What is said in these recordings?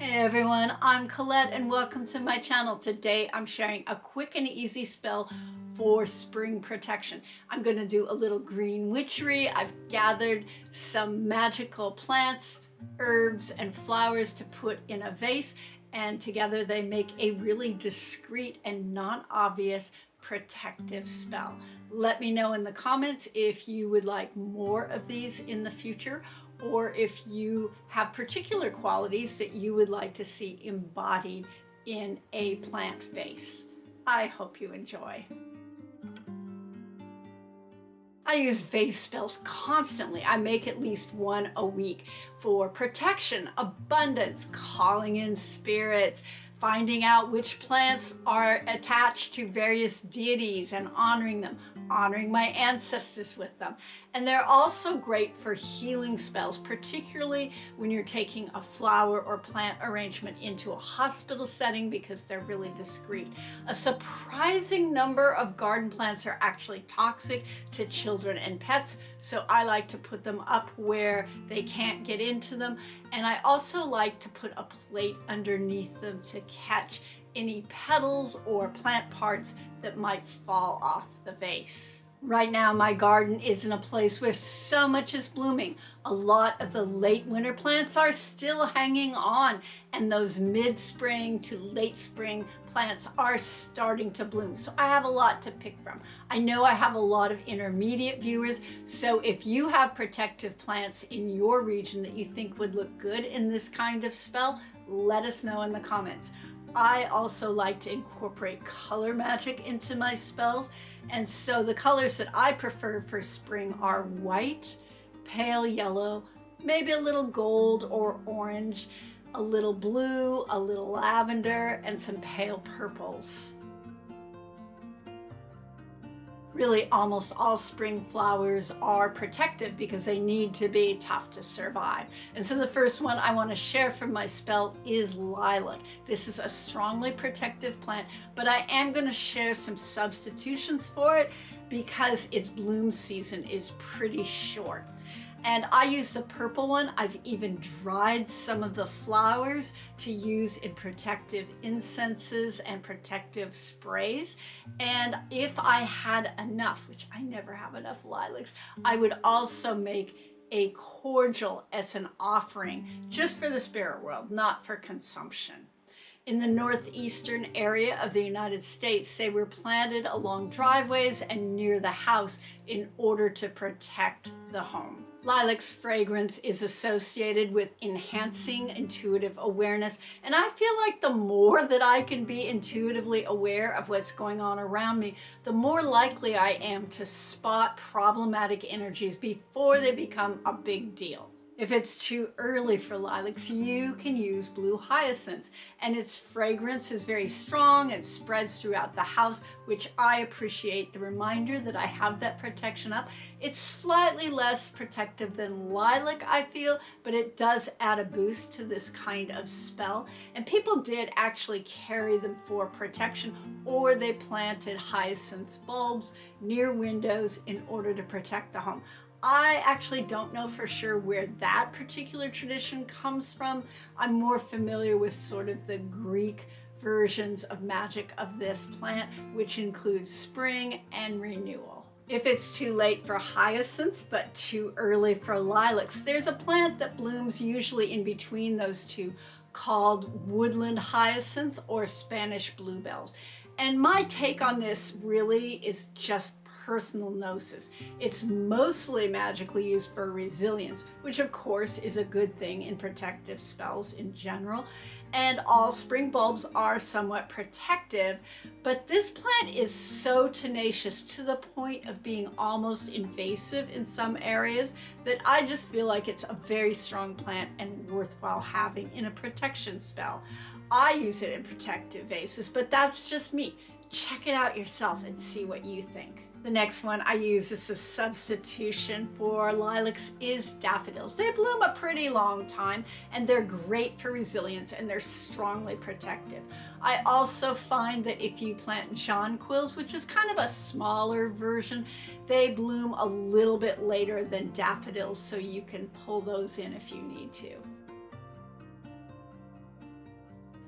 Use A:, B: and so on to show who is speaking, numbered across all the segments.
A: Hey everyone, I'm Colette and welcome to my channel. Today I'm sharing a quick and easy spell for spring protection. I'm going to do a little green witchery. I've gathered some magical plants, herbs, and flowers to put in a vase, and together they make a really discreet and non-obvious protective spell. Let me know in the comments if you would like more of these in the future, or if you have particular qualities that you would like to see embodied in a plant vase. I hope you enjoy. I use vase spells constantly. I make at least one a week for protection, abundance, calling in spirits, finding out which plants are attached to various deities and honoring them, honoring my ancestors with them. And they're also great for healing spells, particularly when you're taking a flower or plant arrangement into a hospital setting because they're really discreet. A surprising number of garden plants are actually toxic to children and pets, so I like to put them up where they can't get into them. And I also like to put a plate underneath them to catch any petals or plant parts that might fall off the vase. Right now my garden is in a place where so much is blooming. A lot of the late winter plants are still hanging on, and those mid-spring to late spring plants are starting to bloom. So I have a lot to pick from. I know I have a lot of intermediate viewers, so if you have protective plants in your region that you think would look good in this kind of spell, let us know in the comments. I also like to incorporate color magic into my spells, and so the colors that I prefer for spring are white, pale yellow, maybe a little gold or orange, a little blue, a little lavender, and some pale purples. Really, almost all spring flowers are protective because they need to be tough to survive. And so the first one I want to share from my spell is lilac. This is a strongly protective plant, but I am going to share some substitutions for it because its bloom season is pretty short. And I use the purple one. I've even dried some of the flowers to use in protective incenses and protective sprays. And if I had enough, which I never have enough lilacs, I would also make a cordial as an offering just for the spirit world, not for consumption. In the northeastern area of the United States, they were planted along driveways and near the house in order to protect the home. Lilac's fragrance is associated with enhancing intuitive awareness, and I feel like the more that I can be intuitively aware of what's going on around me, the more likely I am to spot problematic energies before they become a big deal. If it's too early for lilacs, you can use blue hyacinths, and its fragrance is very strong and spreads throughout the house, which I appreciate the reminder that I have that protection up. It's slightly less protective than lilac, I feel, but it does add a boost to this kind of spell. And people did actually carry them for protection, or they planted hyacinth bulbs near windows in order to protect the home. I actually don't know for sure where that particular tradition comes from. I'm more familiar with sort of the Greek versions of magic of this plant, which includes spring and renewal. If it's too late for hyacinths but too early for lilacs, there's a plant that blooms usually in between those two called woodland hyacinth or Spanish bluebells. And my take on this really is just personal gnosis. It's mostly magically used for resilience, which of course is a good thing in protective spells in general. And all spring bulbs are somewhat protective, but this plant is so tenacious to the point of being almost invasive in some areas that I just feel like it's a very strong plant and worthwhile having in a protection spell. I use it in protective vases, but that's just me. Check it out yourself and see what you think. The next one I use as a substitution for lilacs is daffodils. They bloom a pretty long time and they're great for resilience and they're strongly protective. I also find that if you plant jonquils, which is kind of a smaller version, they bloom a little bit later than daffodils, so you can pull those in if you need to.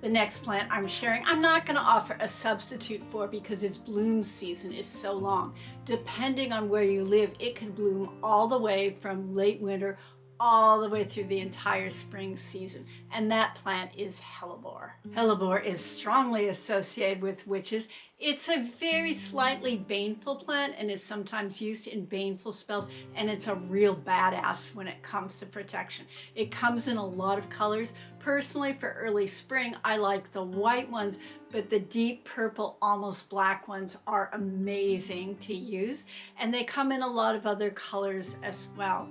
A: The next plant I'm sharing, I'm not going to offer a substitute for because its bloom season is so long. Depending on where you live, it can bloom all the way from late winter all the way through the entire spring season, and that plant is Hellebore. Hellebore is strongly associated with witches. It's a very slightly baneful plant and is sometimes used in baneful spells, and it's a real badass when it comes to protection. It comes in a lot of colors. Personally, for early spring, I like the white ones, but the deep purple, almost black ones are amazing to use, and they come in a lot of other colors as well.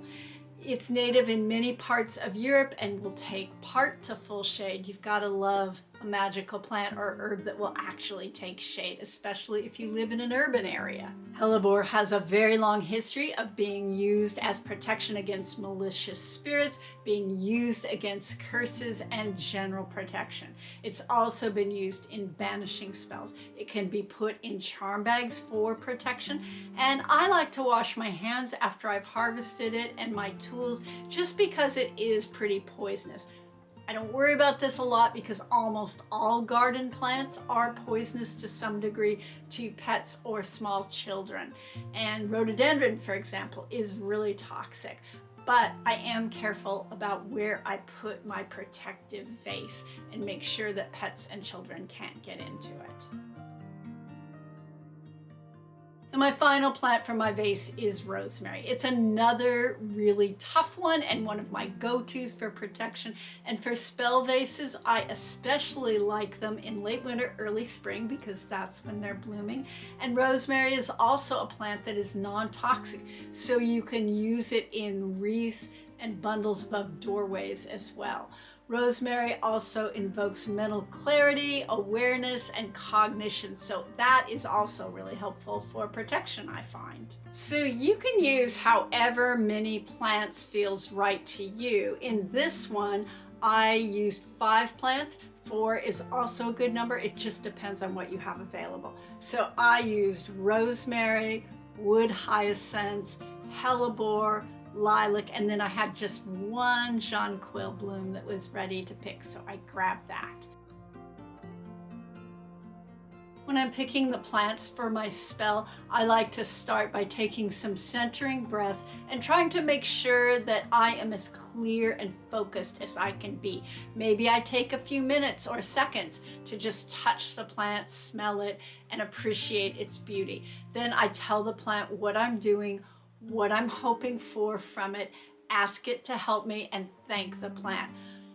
A: It's native in many parts of Europe and will take part to full shade. You've got to love a magical plant or herb that will actually take shade, especially if you live in an urban area. Hellebore has a very long history of being used as protection against malicious spirits, being used against curses, and general protection. It's also been used in banishing spells. It can be put in charm bags for protection, and I like to wash my hands after I've harvested it and my tools just because it is pretty poisonous. I don't worry about this a lot because almost all garden plants are poisonous to some degree to pets or small children. And rhododendron, for example, is really toxic. But I am careful about where I put my protective vase and make sure that pets and children can't get into it. And my final plant for my vase is rosemary. It's another really tough one and one of my go-tos for protection. And for spell vases, I especially like them in late winter, early spring, because that's when they're blooming. And rosemary is also a plant that is non-toxic, so you can use it in wreaths and bundles above doorways as well. Rosemary also invokes mental clarity, awareness, and cognition, so that is also really helpful for protection, I find. So you can use however many plants feels right to you. In this one, I used 5 plants. 4 is also a good number. It just depends on what you have available. So I used rosemary, wood hyacinths, hellebore, lilac, and then I had just one jonquil bloom that was ready to pick, so I grabbed that. When I'm picking the plants for my spell, I like to start by taking some centering breaths and trying to make sure that I am as clear and focused as I can be. Maybe I take a few minutes or seconds to just touch the plant, smell it, and appreciate its beauty. Then I tell the plant what I'm doing, what I'm hoping for from it, ask it to help me, and thank the plant.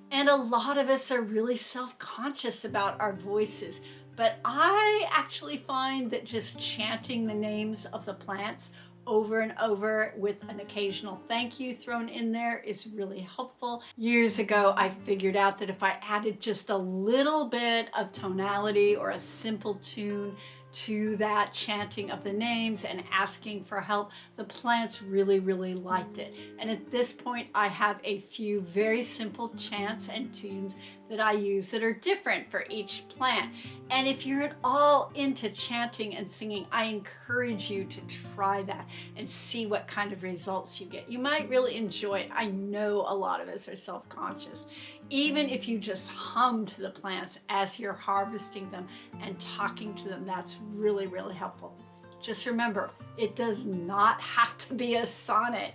A: And a lot of us are really self-conscious about our voices, but I actually find that just chanting the names of the plants over and over with an occasional thank you thrown in there is really helpful. Years ago, I figured out that if I added just a little bit of tonality or a simple tune to that chanting of the names and asking for help, the plants really liked it. And at this point, I have a few very simple chants and tunes that I use that are different for each plant. And if you're at all into chanting and singing, I encourage you to try that and see what kind of results you get. You might really enjoy it. I know a lot of us are self-conscious. Even if you just hum to the plants as you're harvesting them and talking to them, that's really helpful. Just remember, it does not have to be a sonnet.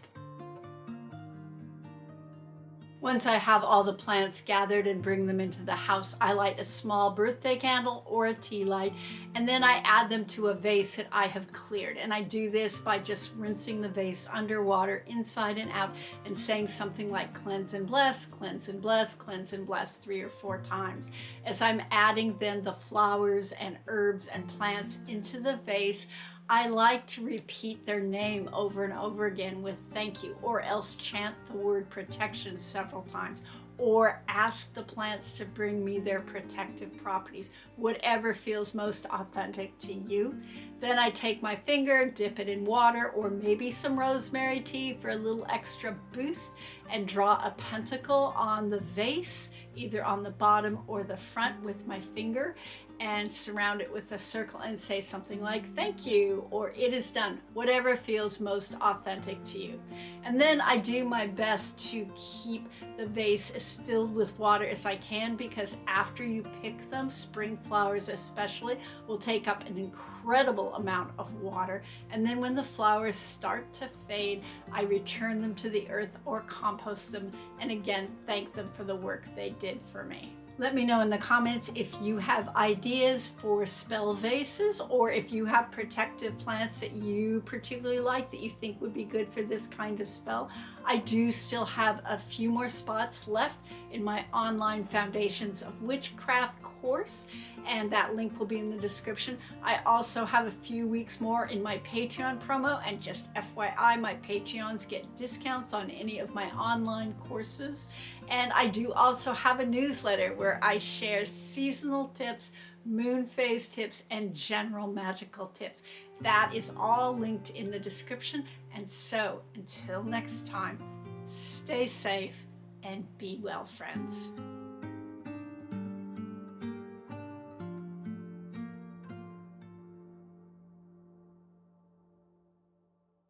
A: Once I have all the plants gathered and bring them into the house, I light a small birthday candle or a tea light, and then I add them to a vase that I have cleared. And I do this by just rinsing the vase underwater inside and out and saying something like cleanse and bless, cleanse and bless, cleanse and bless 3 or 4 times. As I'm adding then the flowers and herbs and plants into the vase, I like to repeat their name over and over again with thank you, or else chant the word protection several times, or ask the plants to bring me their protective properties, whatever feels most authentic to you. Then I take my finger, dip it in water or maybe some rosemary tea for a little extra boost, and draw a pentacle on the vase, either on the bottom or the front with my finger. and surround it with a circle and say something like thank you or it is done, whatever feels most authentic to you. And then I do my best to keep the vase as filled with water as I can, because after you pick them, spring flowers especially will take up an incredible amount of water, and then when the flowers start to fade, I return them to the earth or compost them, and again thank them for the work they did for me. Let me know in the comments if you have ideas for spell vases, or if you have protective plants that you particularly like that you think would be good for this kind of spell. I do still have a few more spots left in my online Foundations of Witchcraft course, and that link will be in the description. I also have a few weeks more in my Patreon promo, and just FYI, my Patreons get discounts on any of my online courses. And I do also have a newsletter where I share seasonal tips, moon phase tips, and general magical tips. That is all linked in the description. And so until next time, stay safe and be well, friends.